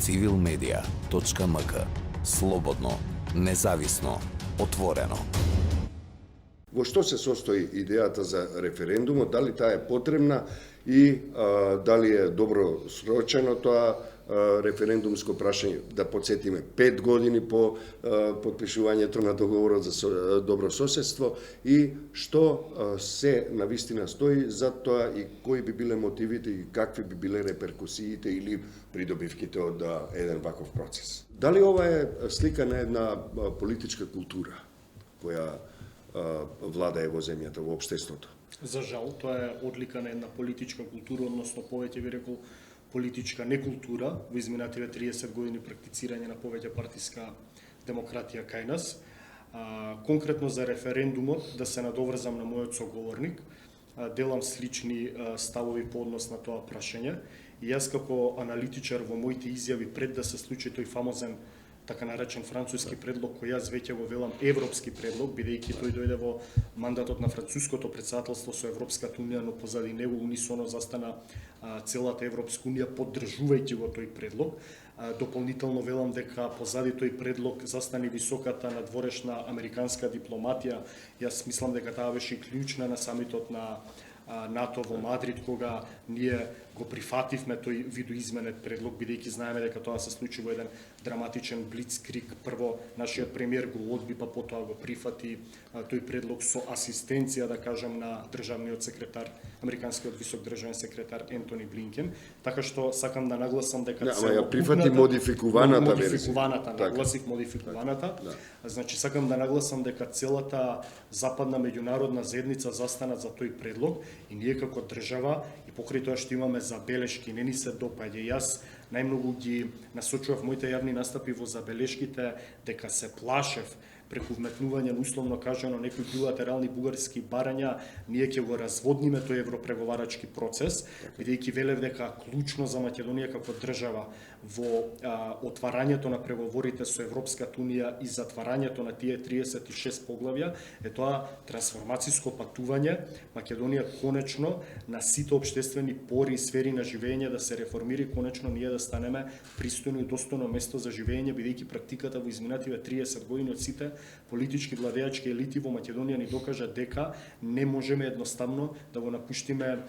civilmedia.mk. Слободно, независно, отворено. Во што се состои идејата за референдумот, дали таа е потребна и дали е добро срочено тоа референдумско прашање, да подсетиме 5 години по подпишувањето на договорот за добро соседство, и што се навистина стои за тоа и кои би биле мотивите и какви би биле реперкусиите или придобивките од еден ваков процес. Дали ова е слика на една политичка култура која влада е во земјата, во општеството? За жал, тоа е одлика на една политичка култура, односно повеќе би рекол политичка некултура во изминативе 30 години практицирање на повеќе партиска демократија кај нас. Конкретно за референдумот, да се надоврзам на мојот соговорник, делам слични ставови по однос на тоа прашање. И јас како аналитичар во моите изјави пред да се случи тој фамозен така наречен француски предлог, кој јас веќе го велам европски предлог, бидејќи тој дојде во мандатот на француското претседателство со Европската унија, но позади него унисоно застана целата Европска унија поддржувајќи го тој предлог. Дополнително велам дека позади тој предлог застани високата надворешна американска дипломатија. Јас мислам дека таа беше клучна на самитот на НАТО во Мадрид, кога ние го прифативме тој видоизменет предлог, бидејќи знаеме дека тоа се случи во еден драматичен блицкриг. Прво нашиот премиер го одби, па потоа го прифати тој предлог со асистенција, да кажам, на државниот секретар, американскиот висок државен секретар Ентони Блинкен. Така што сакам да нагласам дека ја прифати модификуваната верзија. Нагласив модификуваната. Значи сакам да нагласам дека целата западна меѓународна заедница застана за тој предлог и ние како држава и покрај тоа што имаме забелешки, не ни се допаѓа. Јас најмногу ги насочував моите јавни настапи во забелешките дека се плашев преку вметнување на условно кажано некои билатерални бугарски барања, ние ќе го разводниме тој европреговарачки процес, бидејќи велев дека клучно за Македонија како држава во отварањето на преговорите со Европската унија и затварањето на тие 36 поглавја е тоа трансформациско патување. Македонија конечно на сите општествени пори и сфери на живење да се реформира и конечно ние да станеме пристојно и достојно место за живење, бидејќи практиката во изминативе 30 години од сите политички владеачки елити во Македонија ни докажа дека не можеме едноставно да го напуштиме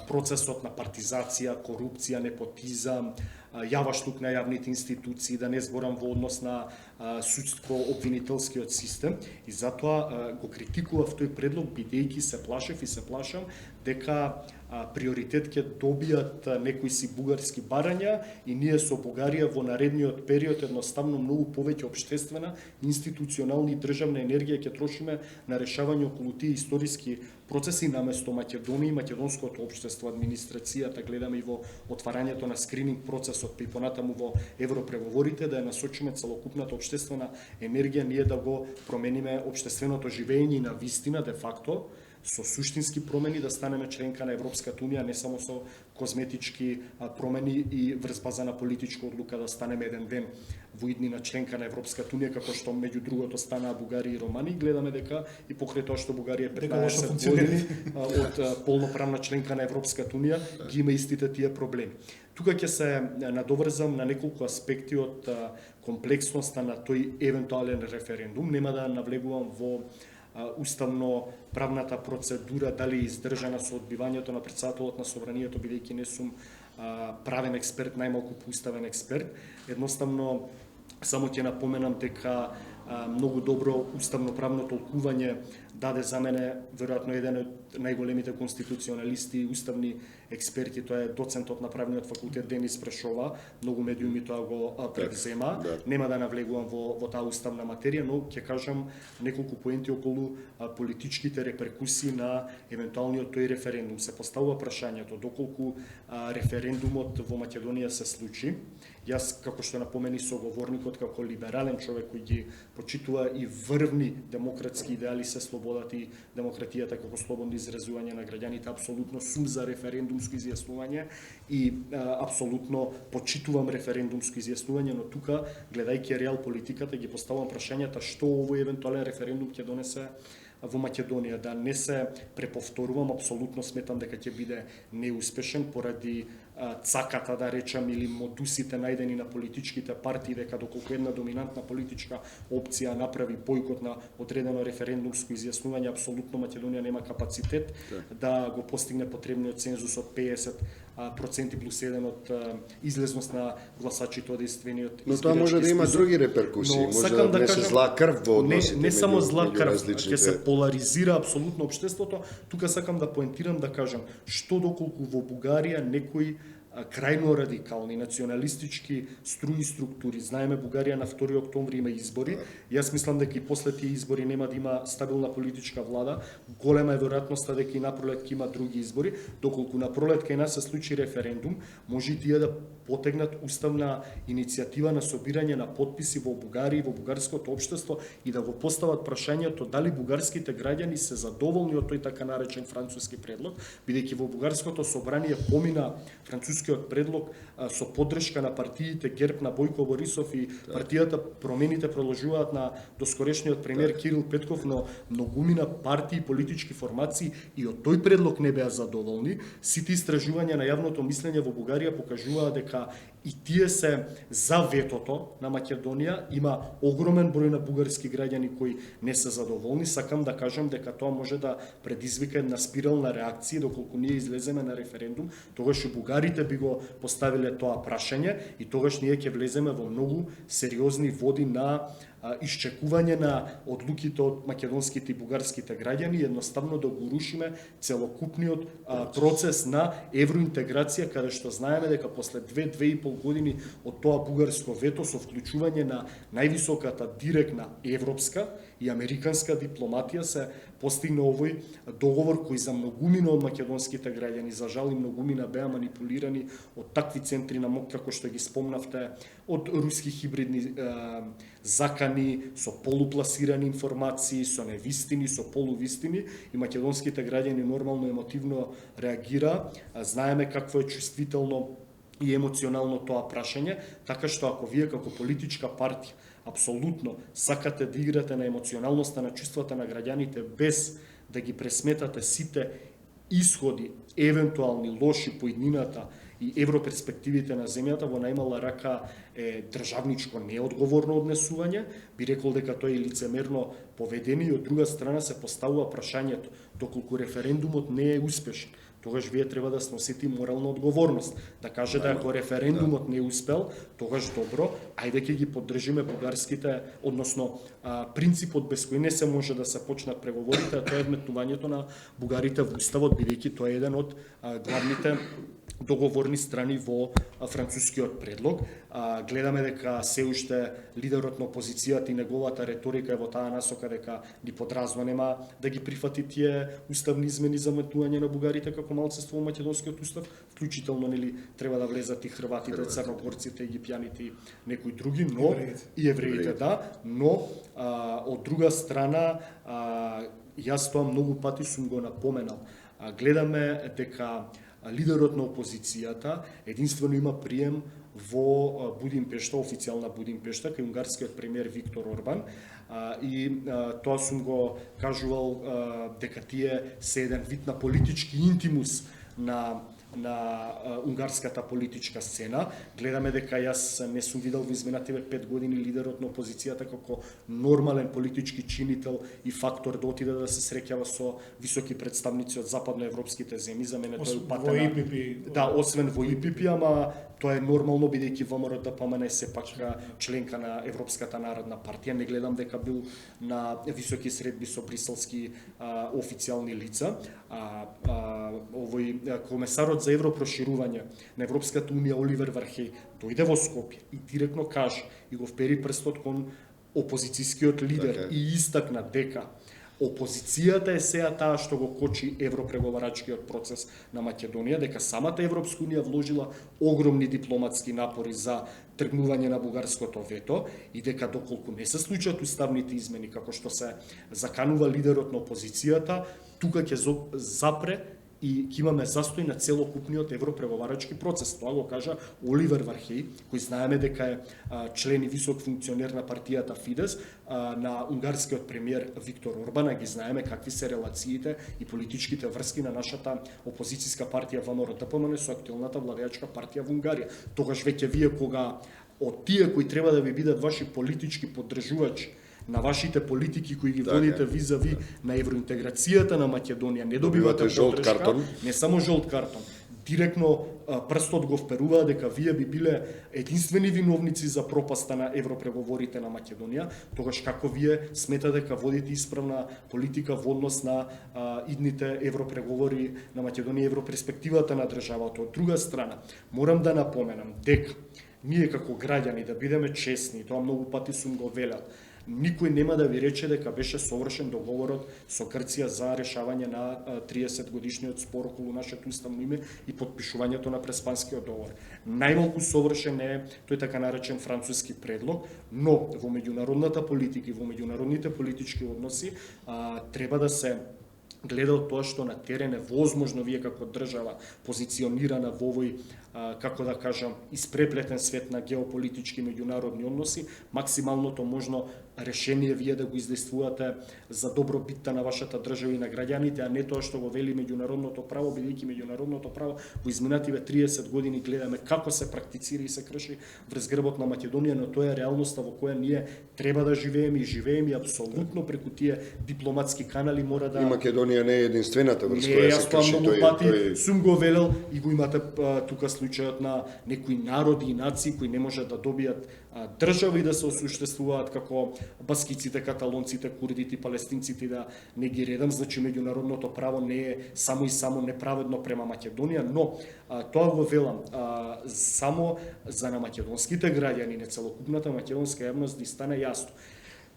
процесот на партизација, корупција, непотизам, јаваштук на јавните институции, да не зборам во однос на судско-обвинителскиот систем. И затоа го критикував тој предлог, бидејќи се плашев и се плашам дека приоритет ќе добијат некои си бугарски барања и ние со Бугарија во наредниот период едноставно многу повеќе општествена, институционална и државна енергија ќе трошиме на решавање околу тие историски процеси наместо Македонија и македонското општество, администрацијата, гледаме и во отварањето на скрининг процесот, па и понатаму во европреговорите, да ја насочиме целокупната општествена енергија, ние да го промениме општественото живење и на вистина, де факто, со суштински промени да станеме членка на Европската унија, не само со козметички промени и врз база на политичка одлука да станеме еден ден во иднина членка на Европската унија, како што меѓу другото станаа Бугарија и Романија. Гледаме дека и покрај тоа што Бугарија 15 години од полноправна членка на Европската унија ги има истите тие проблеми. Тука ќе се надоврзам на неколку аспекти од комплексноста на тој евентуален референдум. Нема да навлегувам во уставно правната процедура, дали е издржана со одбивањето на претседателот на собранието, бидејќи не сум правен експерт, најмалку уставен експерт. Едноставно само ќе напоменам дека многу добро уставно правно толкување даде за мене веројатно еден од најголемите конституционалисти и уставни експерти, тоа е доцентот на правниот факултет Денис Прешова, многу медиуми тоа го превзема. Нема да навлегувам во таа уставна материја, но ќе кажам неколку поенти околу политичките реперкусии на евентуалниот тој референдум. Се поставува прашањето доколку референдумот во Македонија се случи. Јас, како што напомени соговорникот, како либерален човек кој ги почитува и врвни демократски идеали се слободата и демократијата како слободно изразување на граѓаните, апсолутно сум за референдумско изјаснување и апсолутно почитувам референдумско изјаснување, но тука, гледајќи реал политиката, ги поставувам прашањата што овој евентуален референдум ќе донесе во Македонија. Да не се преповторувам, апсолутно сметам дека ќе биде неуспешен поради цаката, да речам, или модусите најдени на политичките партии, дека доколку една доминантна политичка опција направи бойкот на одредено референдумско изјаснување, апсолутно Македонија нема капацитет да го постигне потребниот цензус од 50% плюс 1 од излезност на гласачите од единствениот. Но тоа може да има други реперкусии, може да внесе зла крв во односите не само зла меѓу крв, различните. ќе се поларизира апсолутно општеството. Тука сакам да поентирам да кажам што доколку во Бугарија некои крајно радикални националистички струи структури. Знаеме Бугарија на 2 октомври има избори. Јас мислам дека и после тие избори нема да има стабилна политичка влада. Голема е веројатноста дека и напролет ќе има други избори. Доколку напролет кај нас се случи референдум, може и тие да потегнат уставна иницијатива на собирање на потписи во Бугарија и во бугарското општество и да го постават прашањето дали бугарските граѓани се задоволни од тој така наречен француски предлог, бидејќи во бугарското собрание помина францускиот предлог со поддршка на партиите ГЕРБ на Бојко Борисов и партијата Промените продолжуваат на доскорешниот премиер Кирил Петков, но многумина партии и политички формации и од тој предлог не беа задоволни. Сите истражувања на јавното мислење во Бугарија покажуваат дека и тие се за ветото на Македонија. Има огромен број на бугарски граѓани кои не се задоволни. Сакам да кажам дека тоа може да предизвика една спирална реакција доколку ние излеземе на референдум, тогаш и бугарите би го поставиле тоа прашање и тогаш ние ќе влеземе во многу сериозни води на исчекување на одлуките од македонските и бугарските граѓани и едноставно да го рушиме целокупниот процес на евроинтеграција, каде што знаеме дека после 2-2,5 години од тоа бугарско вето со вклучување на највисоката директна европска и американска дипломатија се постигна овој договор кој за многумина од македонските граѓани, за жал и многумина беа манипулирани од такви центри на моќ како што ги спомнавте, од руски хибридни закани, со полупласирани информации, со невистини, со полувистини и македонските граѓани нормално емотивно реагира. Знаеме какво е чувствително и емоционално тоа прашање, така што ако вие како политичка партија апсолутно сакате да играте на емоционалноста на чувствата на граѓаните без да ги пресметате сите исходи, евентуални лоши по иднината и европерспективите на земјата, во најмала рака е државничко неодговорно однесување, би рекол дека тоа е лицемерно поведение и од друга страна се поставува прашањето доколку референдумот не е успешен, тогаш вие треба да сносите морална одговорност, да кажете ако референдумот не успел, тогаш добро, ајде ќе ги поддржиме бугарските, односно принципот без кој не се може да се почнат преговорите, а тоа е вметнувањето на бугарите во уставот, бидејќи тоа е еден од главните договорни страни во францускиот предлог. Гледаме дека се уште лидерот на опозицијата и неговата реторика е во таа насока дека ни подразно нема да ги прифати тие уставни измени за вметнување на бугарите како малцинство во македонскиот устав, вклучително нели треба да влезат и хрватите, црногорците, египјаните и некои други, но и евреите, да, но од друга страна јас тоа многу пати сум го напоменал. Гледаме дека лидерот на опозицијата единствено има прием во Будимпешта, официјална Будимпешта, кај унгарскиот премиер Виктор Орбан, и тоа сум го кажувал дека тие се еден вид на политички интимус на унгарската политичка сцена. Гледаме дека јас не сум видел во изминативе 5 години лидерот на опозицијата како нормален политички чинител и фактор да отиде да се среќава со високи представници од западноевропските земји. За мене тоа е упатена. Да, освен во ИПП, ама тоа е нормално бидејќи ВМРО ДПМН е сепак членка на Европската народна партија. Не гледам дека бил на високи средби со бриселски официјални лица. Овој комесарот за европроширување на Европската унија Оливер Вархеј дојде во Скопје и директно кажа и го впери прстот кон опозицијскиот лидер и истакна дека опозицијата е сеја таа што го кочи европреговарачкиот процес на Македонија, дека самата Европска унија вложила огромни дипломатски напори за тргнување на бугарското вето и дека доколку не се случат уставните измени како што се заканува лидерот на опозицијата, тука ќе запре и ќе имаме застој на целокупниот европреговарачки процес. Тоа го кажа Оливер Вархеј, кој знаеме дека е член и висок функционер на партијата Фидес, на унгарскиот премиер Виктор Орбан, а ги знаеме какви се релациите и политичките врски на нашата опозицијска партија ВМРО-ДПМН со актуелната владеачка партија во Унгарија. Тогаш веќе вие кога од тие кои треба да ви бидат ваши политички поддржувачи на вашите политики кои ги водите визави на евроинтеграцијата на Македонија, не добивате жолт поддршка, картон. не само жолт картон, директно прстот го вперува дека вие би биле единствени виновници за пропаста на европреговорите на Македонија, тогаш како вие смета дека водите исправна политика во однос на идните европреговори на Македонија и европерспективата на државата. Од друга страна, морам да напоменам дека ние како граѓани да бидеме честни, тоа многу пати сум го велел, никој нема да ви рече дека беше совршен договорот со Грција за решавање на 30 годишниот спор околу нашето уставно име и подпишувањето на Преспанскиот договор. Најмалку совршен е тој така наречен француски предлог, но во меѓународната политика и во меѓународните политички односи треба да се гледа од тоа што на терен е возможно вие како држава позиционирана во овој, како да кажам, испреплетен свет на геополитички меѓународни односи, максималното можно решение вие да го издействувате за добробитта на вашата држава и на граѓаните, а не тоа што го вели меѓународното право, бидејќи меѓународното право во изминативе 30 години гледаме како се практицира и се крши врз грбот на Македонија, но тоа е реалноста во која ние треба да живееме и апсолутно преку тие дипломатски канали мора да... И Македонија не е единствената врз Не, која јас се тоа крши многу пати сум го велел и го имате тука случајот на некои народи и нации кои не можат да добијат држава и да се осуштествуваат како баскиците, каталонците, курдите, палестинците, да не ги редам, значи меѓународното право не е само и само неправедно према Македонија, но тоа го велам само за на македонските граѓани, не целокупната македонска јавност да стане јасно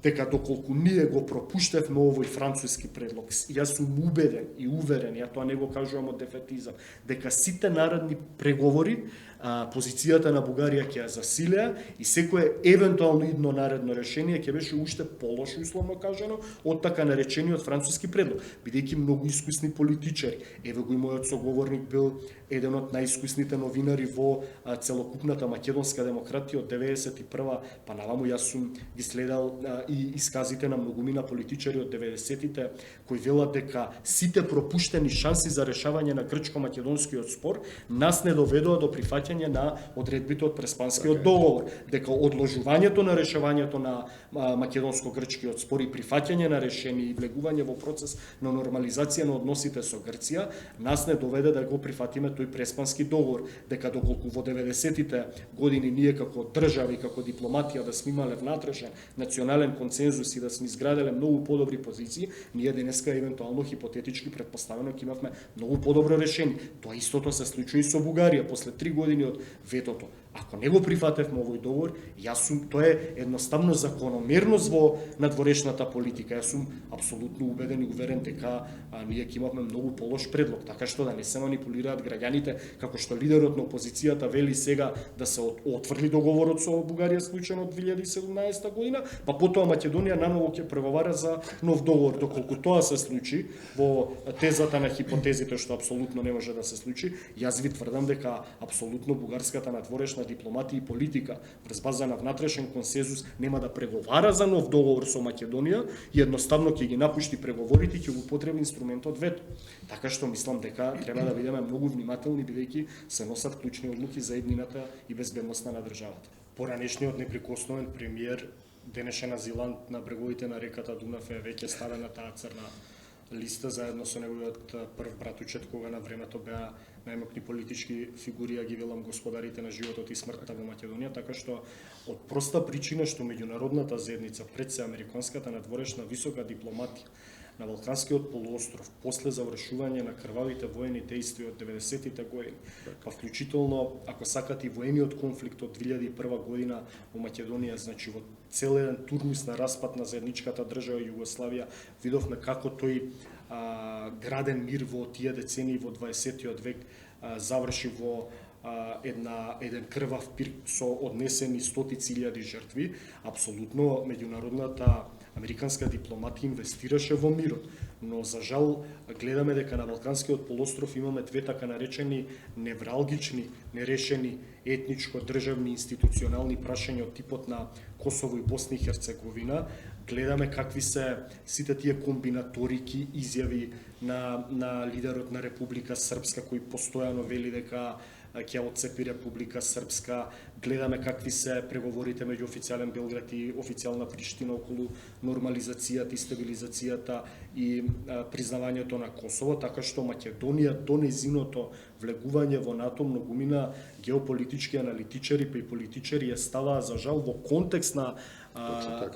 дека доколку ние го пропуштевме овој француски предлог, јас сум убеден и уверен, ја тоа не го кажувам од дефетизам, дека сите наредни преговори позицијата на Бугарија ќе ја засилеа и секое евентуално идно наредно решение ќе беше уште полошо, условно кажано, од така наречениот француски предлог, бидејќи многу искусни политичари. Еве го и мојот соговорник бил еден од најискусните новинари во целокупната македонска демократија од 91 па наваму. Јас сум ги следал и исказите на многумина политичари од 90-тите кои велат дека сите пропуштени шанси за решавање на грчко-македонскиот спор нас не доведоа до прифаќање на одредбите од Преспанскиот договор, дека одложувањето на решавањето на македонско-грчкиот спор и прифаќање на решение и влегување во процес на нормализација на односите со Грција нас не доведе да го прифатиме тој Преспански договор, дека доколку во 90-тите години ние како држава и како дипломатија да сме имале внатрешен национален консензус и да сме изграделе многу подобри позиции, ние денеска евентуално хипотетички претпоставено ќе имавме многу подобро решение. Тоа истото се случи и со Бугарија после 3 години од ветото. Ако не го прифатевме овој договор, тоа е едноставно закономерност во надворешната политика. Јас сум апсолутно убеден и уверен дека ние ќе имавме многу полош предлог, така што да не се манипулираат граѓаните, како што лидерот на опозицијата вели сега да се отврли договорот со Бугарија случајно од 2017 година, па потоа Македонија наново ќе преговара за нов договор. Доколку тоа се случи во тезата на хипотезите што апсолутно не може да се случи, јас ви тврдам дека апсолутно бугарската надворешна дипломатија и политика врз база на внатрешен консензус нема да преговара за нов договор со Македонија и едноставно ќе ги напушти преговорите и ќе го употреби инструментот вето. Така што мислам дека треба да бидеме многу внимателни бидејќи се носат клучни одлуки за еднината и безбедноста на државата. Поранешниот неприкосновен премиер денешен азилант на бреговите на реката Дунав е веќе ставен на таа црна листа заедно со неговиот прв братучет, кога на времето беа најмокни политички фигури, ги велам господарите на животот и смртта во Македонија, така што од проста причина што меѓународната заедница, пред се американската надворешна висока дипломатија на Балканскиот полуостров после завршување на крвавите воени дејства од 90-тите години, па вклучително, ако сакате, воениот конфликт од 2001 година во Македонија, значи во цел еден турнус на распад на заедничката држава Југославија, видовме како тој граден мир во тие децении во 20-тиот век заврши во еден крвав пир со однесени стотици илјади жртви. Апсолутно меѓународната Американска дипломатија инвестираше во мирот, но за жал гледаме дека на Балканскиот полуостров имаме две така наречени невралгични, нерешени етничко, државни, институционални прашања од типот на Косово и Босна и Херцеговина. Гледаме какви се сите тие комбинаторики изјави на лидерот на Република Српска, кој постојано вели дека ќе отцепи Република Српска. Гледаме какви се преговорите меѓу официјален Белград и официјална Приштина околу нормализацијата и стабилизацијата и признавањето на Косово, така што Македонија до незиното влегување во НАТО многумина геополитички аналитичари па и политичари ја ставаа за жал во контекст на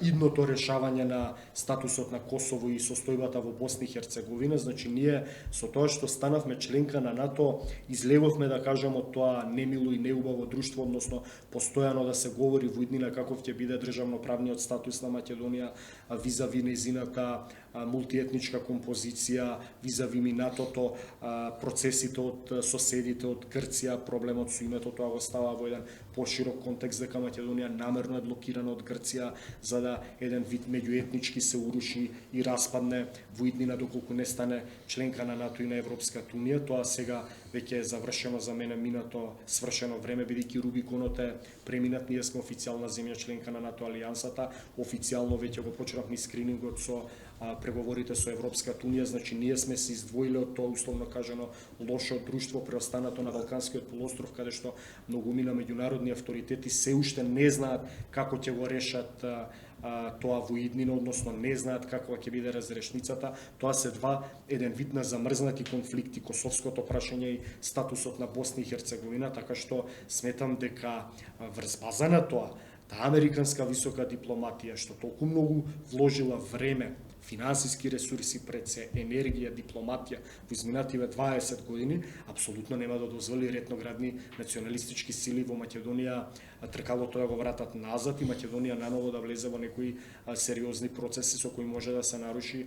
идното решавање на статусот на Косово и состојбата во Босна и Херцеговина. Значи ние со тоа што станавме членка на НАТО излеговме, да кажем, од тоа немило и неубаво друштво, односно постојано да се говори во иднина каков ќе биде државноправниот статус на Македонија визави незината мултиетничка композиција, визави минатото, процесите од соседите, од Грција, проблемот со името, тоа го става во еден поширок контекст дека Македонија намерно е блокирана од Грција за да еден вид меѓуетнички се уруши и распадне во иднина доколку не стане членка на НАТО и на Европската унија. Тоа сега веќе е завршено за мене, минато свршено време, бидејќи Рубиконот е преминат, ние сме официјална земја членка на НАТО алијансата, официјално веќе го почнавме скринингот со преговорите со Европската унија, значи ние сме се издвоиле од тоа условно кажано лошо друштво преостанато на Балканскиот полуостров, каде што многумина меѓународни авторитети се уште не знаат како ќе го решат тоа во иднина, односно не знаат каква ќе биде разрешницата. Тоа се еден вид на замрзнати конфликти, косовското прашање и статусот на Босна и Херцеговина, така што сметам дека врз база на тоа, таа американска висока дипломатија што толку многу вложила време, финансиски ресурси, пред се енергија, дипломатија во изминативе 20 години, апсолутно нема да дозволи ретноградни националистички сили во Македонија тркалото да го вратат назад и Македонија наново да влезе во некои сериозни процеси со кои може да се наруши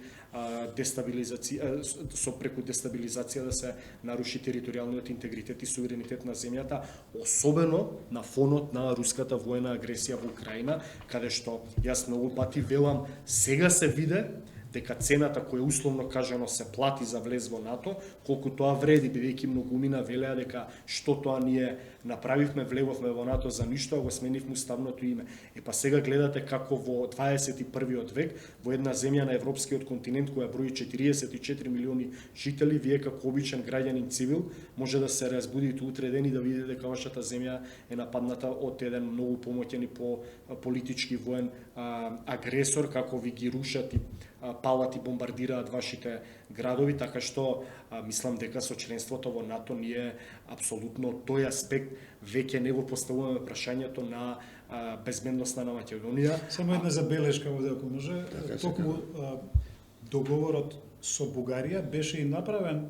дестабилизација, со преку дестабилизација да се наруши територијалниот интегритет и суверенитет на земјата, особено на фонот на руската воена агресија во Украина, каде што јас многу пати велам, сега се виде дека цената која условно кажано се плати за влез во НАТО, колку тоа вреди, бидејќи многумина велеа дека што тоа ние направивме, влеговме во НАТО за ништо, а го сменивме уставното име. Па сега гледате како во 21. век, во една земја на европскиот континент која брои 44 милиони жители, вие како обичен граѓанин цивил може да се разбудите утре ден и да видите дека вашата земја е нападната од еден многу помоќен и политички воен агресор, како ви ги рушат и палат и бомбардираат вашите градови, така што мислам дека со членството во НАТО ние апсолутно тој аспект веќе не го поставуваме прашањето на безбедноста на Македонија. Само една забелешка овде, ако може. Токму договорот со Бугарија беше и направен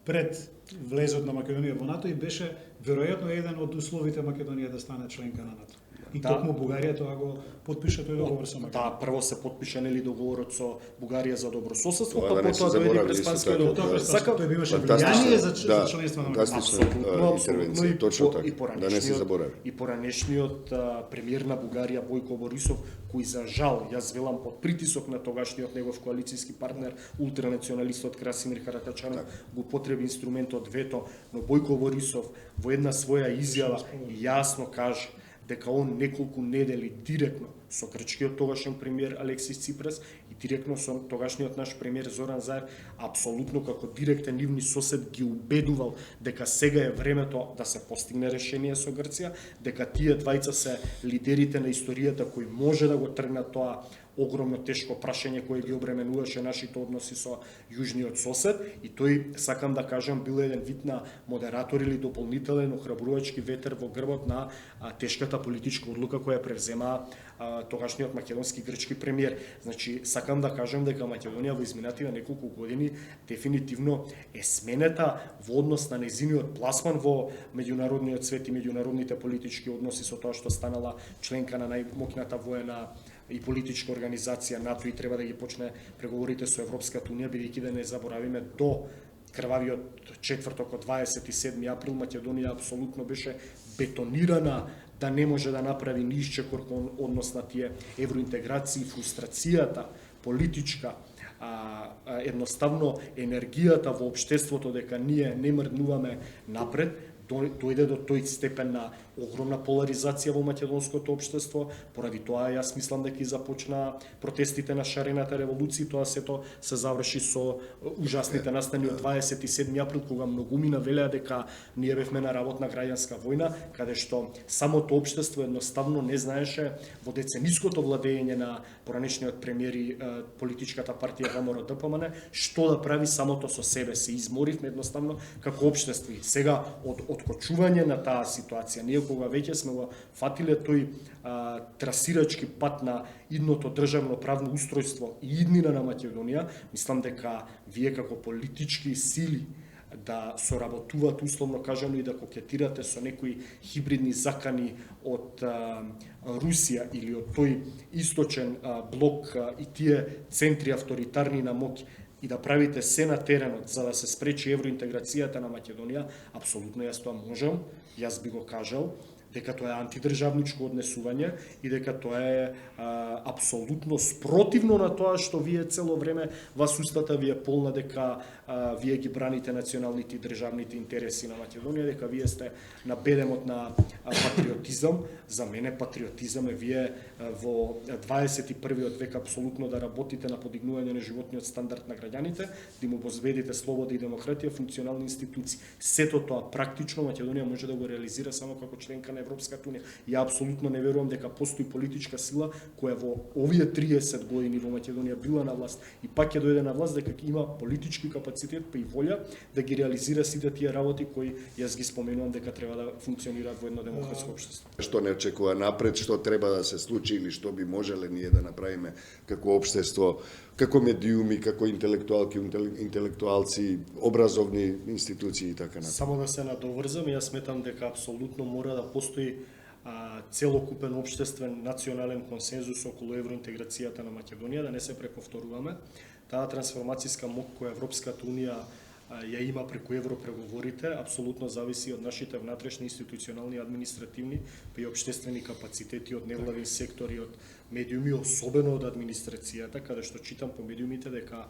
пред влезот на Македонија во НАТО и беше веројатно еден од условите Македонија да стане членка на НАТО. И токму Бугарија тоа го потпиша тој договор со Македонија. Да, прво се потпиша нели договорот со Бугарија за добрососедство, Тоа па да не се потоа дојде заборави Преспанскиот исто договор. Сакам тој имаше влијание за членство на Македонија. Интервенција, точно така, да не се заборави. И поранешниот премиер на Бугарија Бојко Борисов, кој за жал, јас велам под притисок на тогашниот негов коалицијски партнер, ултранационалистот Красимир Каракачанов, го потреби инструментот вето, но Бојко Борисов во една своја изјава јасно каже дека он неколку недели директно со грчкиот тогашен премиер Алексис Ципрас и директно со тогашниот наш премиер Зоран Заев, апсолутно како директен нивни сосед ги убедувал дека сега е времето да се постигне решение со Грција, дека тие двајца се лидерите на историјата кои може да го тргнат тоа огромно тешко прашање кое ги обременуваше нашите односи со јужниот сосед, и тој, сакам да кажам, бил еден вид на модератор или дополнителен охрабрувачки ветер во грбот на тешката политичка одлука која превзема тогашниот македонски грчки премиер. Значи, сакам да кажам дека Македонија во изминативе неколку години дефинитивно е сменета во однос на незиниот пласман во меѓународниот свет и меѓународните политички односи со тоа што станала членка на најмоќната воена и политичка организација НАТО и треба да ги почне преговорите со Европската унија, бидејќи да не заборавиме до крвавиот четврток од 27 април Македонија апсолутно беше бетонирана да не може да направи ни исчекор кон однос на тие евроинтеграции, фрустрацијата политичка едноставно енергијата во општеството дека ние не мрднуваме напред, дојде до тој степен на огромна поларизација во македонското општество. Поради тоа јас мислам дека и започна протестите на шарената револуција, тоа сето се заврши со ужасните настани од 27 април, кога многумина велеа дека ние бевме на работна граѓанска војна, каде што самото општество едноставно не знаеше во децениското владење на поранешниот премиер и политичката партија ВМРО-ДПМН што да прави самото со себе. Се изморивме едноставно како општество. И сега од откочување на таа ситуација, ние кога веќе сме го фатиле тој трасирачки пат на идното државно правно устројство и иднина на Македонија, мислам дека вие како политички сили да соработуваат, условно кажано, и да кокетирате со некои хибридни закани од Русија или од тој источен блок и тие центри авторитарни на моќ, и да правите се на теренот за да се спречи евроинтеграцијата на Македонија, апсолутно јас тоа можам, јас би го кажал, дека тоа е антидржавничко однесување и дека тоа е апсолутно спротивно на тоа што вие цело време вас устата ви е полна дека вие ги браните националните и државните интереси на Македонија, дека вие сте на бедемот на патриотизам. За мене патриотизам е вие во 21. век апсолутно да работите на подигнување на животниот стандард на граѓаните, да им обезбедите слобода и демократија, функционални институции. Сето тоа практично Македонија може да го реализира само како членка на Европската унија. Ја апсолутно не верувам дека постои политичка сила која во овие 30 години во Македонија била на власт и пак ќе дојде на власт, дека има политички капацитет па и волја да ги реализира сите тие работи кои јас ги споменувам дека треба да функционираат во едно демократско општество. Што не очекува напред, што треба да се случи или што би можеле ние да направиме како општество, како медиуми, како интелектуалки, интелектуалци, образовни институции и така натаму. Само да се надоврзам, јас сметам дека апсолутно мора да постои целокупен општествен национален консензус околу евроинтеграцијата на Македонија, да не се преповторуваме. Таа трансформацијска моќ која Европската унија ја има преку европреговорите, апсолутно зависи од нашите внатрешни институционални, административни и општествени капацитети од невладин сектор и од медиуми, особено од администрацијата, каде што читам по медиумите дека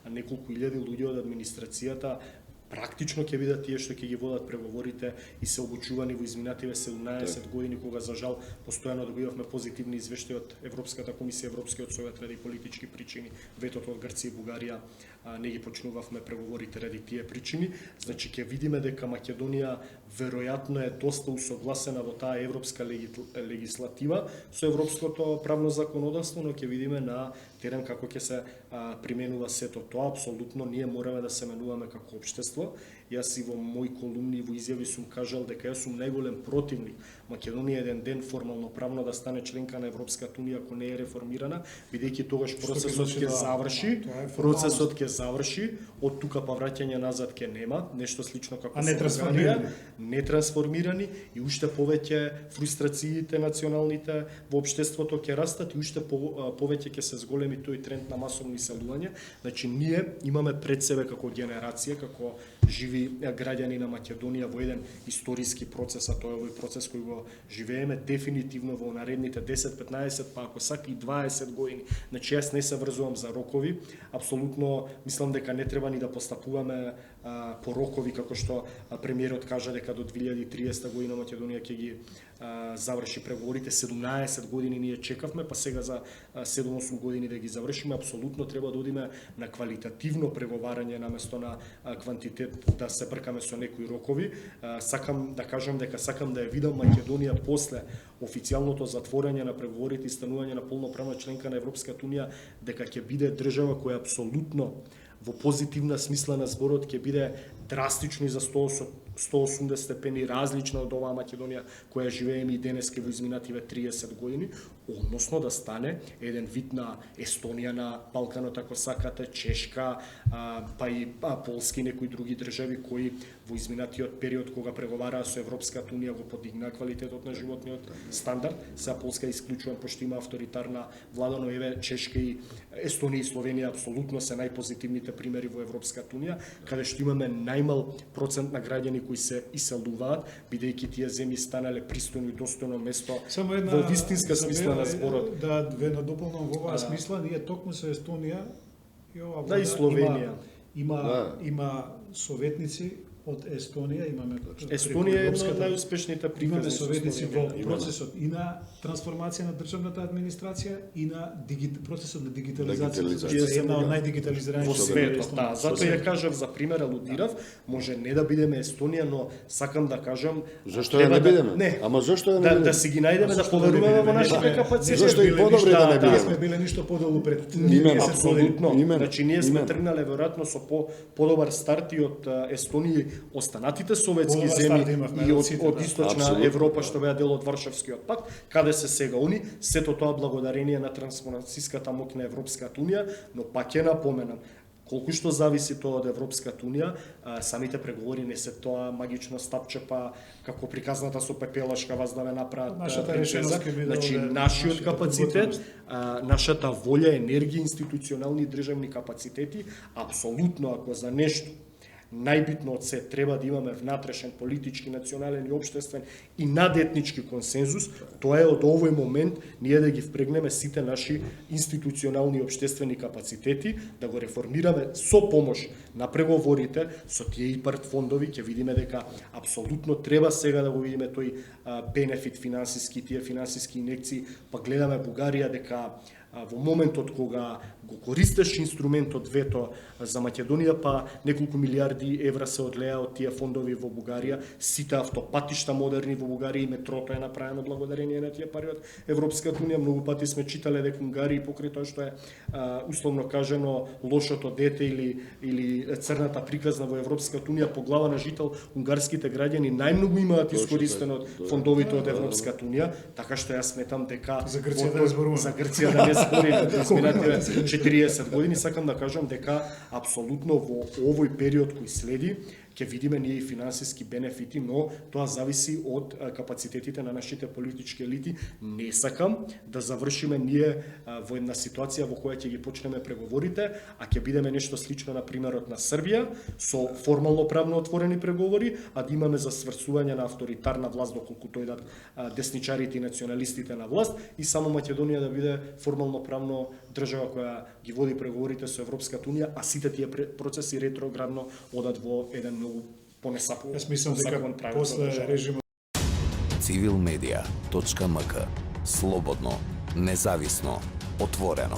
неколку илјади луѓе од администрацијата практично ќе бидат тие што ќе ги водат преговорите и се обучувани во изминативе 17 години, кога за жал постојано добивавме позитивни извештаи од Европската комисија, Европскиот совет ради политички причини, ветото од Грција и Бугарија не ги почнувавме преговорите ради тие причини. Значи ќе видиме дека Македонија веројатно е доста усогласена во таа европска легислатива со европското правно законодавство, но ќе видиме на терен како ќе се применува сето тоа. Апсолутно ние мораме да се менуваме како општество. Јас и во мои колумни и во изјави сум кажал дека јас сум најголем противник Македонија еден ден формално правно да стане членка на Европската унија ако не е реформирана, бидејќи тогаш процесот ќе заврши, од тука па враќање назад ќе нема, нешто слично како не трансформирани и уште повеќе фрустрациите националните во општеството ќе растат и уште повеќе ќе се зголеми тој тренд на масовно иселување. Значи ние имаме пред себе како генерација, како живи граѓани на Македонија во еден историски процес, а тоа е овој процес кој го живееме дефинитивно во наредните 10, 15, па ако сака и 20 години. Значи јас не се врзувам за рокови, апсолутно мислам дека не треба ни да постапуваме по рокови како што премиерот кажа дека до 2030 година Македонија ќе ги заврши преговорите. 17 години ние чекавме, па сега за 7-8 години да ги завршиме. Апсолутно треба да одиме на квалитативно преговарање наместо на квантитет, да се бркаме со некои рокови. Сакам да кажам дека сакам да ја видам Македонија после официјалното затворање на преговорите и станување на полноправна членка на Европската унија, дека ќе биде држава која апсолутно во позитивна смисла на зборот ќе биде драстично и за 180 степени различна од оваа Македонија која живееме и денеска во изминативе 30 години, односно да стане еден вид на Естонија на Балканот, ако сакате, Чешка, па и Полски и некои други држави кои во изминатиот период кога преговараа со Европската унија го подигнаа квалитетот на животниот стандард. Сега Полска исклучувам пошто има авторитарна влада, но еве Чешка и Естонија и Словенија апсолутно се најпозитивните примери во Европската унија, каде што имаме најмал процент на граѓани кои се иселуваат, бидејќи тие земји станале пристојно и достојно место Само една во вистинска смисла на зборот. Да ве надополнам во оваа смисла, ние токму со Естонија и ова Да, и Словенија. Има советници од Естонија, имаме Естонија е една од најуспешните приказни. Имаме советници во Словенија. процесот и на трансформација на државната администрација и на процесот на дигитализација. Тие се Една од во најдигитализираните светот, да. Затоа ја кажав за пример алудирав, може не да бидеме Естонија, но сакам да кажам Зошто треба ја не бидеме? Не. Ама зошто ја не Да бидеме? си ги најдеме, да Зошто поверуваме да во не нашите бидеме? капацитети. Зошто и подобре да не Ние бидеме? сме биле ништо подолу пред Именно, 10 години. Апсолутно. Именно, Значи ние сме именно. тргнале веројатно со подобар старт и од Естонија и останатите советски Подобар старт земји имавме и од од, сите, од да. источна Апсолутно, Европа да. што беа дел од Варшавскиот пакт, каде се сега они, сето тоа благодарение на трансформацијската моќ на Европската унија, но пак ќе напоменам, колку што зависи тоа од Европската унија, самите преговори не се тоа магично стапче, па како приказната со пепелашка вас да ве направат Нашата принцеза. решеност ќе биде Значи овде, нашиот нашата капацитет, подготвеност. нашата волја, енергија, институционални и државни капацитети, апсолутно ако за нешто најбитно од се треба да имаме внатрешен политички, национален и општествен и надетнички консензус, тоа е од овој момент ние да ги впрегнеме сите наши институционални и општествени капацитети, да го реформираме со помош на преговорите со тие ИПАРТ фондови, ќе видиме дека апсолутно треба сега да го видиме тој бенефит финансиски, тие финансиски инекции, па гледаме Бугарија дека во моментот кога го користеш инструментот вето за Македонија, па неколку милиарди евра се одлеа од тие фондови во Бугарија, сите автопатишта модерни во Бугарија и метрото е направено благодарение на тие пари од Европската унија. Многу пати сме читале дека Унгарија покрај тоа што е условно кажано лошото дете или црната приказна во Европската унија по глава на жител, унгарските граѓани најмногу имаат искористено од фондовите од Европската унија, така што јас сметам дека За Грција да не зборуваме. за Грција да не збориме, да изминативе 40 години, сакам да кажам дека апсолутно во овој период кој следи ќе видиме ние и финансиски бенефити, но тоа зависи од капацитетите на нашите политички елити. Не сакам да завршиме ние во една ситуација во која ќе ги почнеме преговорите, а ќе бидеме нешто слично на примерот на Србија, со формално правно отворени преговори, а да имаме засврсување на авторитарна власт доколку дојдат десничарите и националистите на власт, и само Македонија да биде формално правно држава која ги води преговорите со Европската унија, а сите тие процеси ретроградно одат во еден многу понесапуван. Јас мислам дека после режимот civilmedia.mk. Слободно, независно, отворено.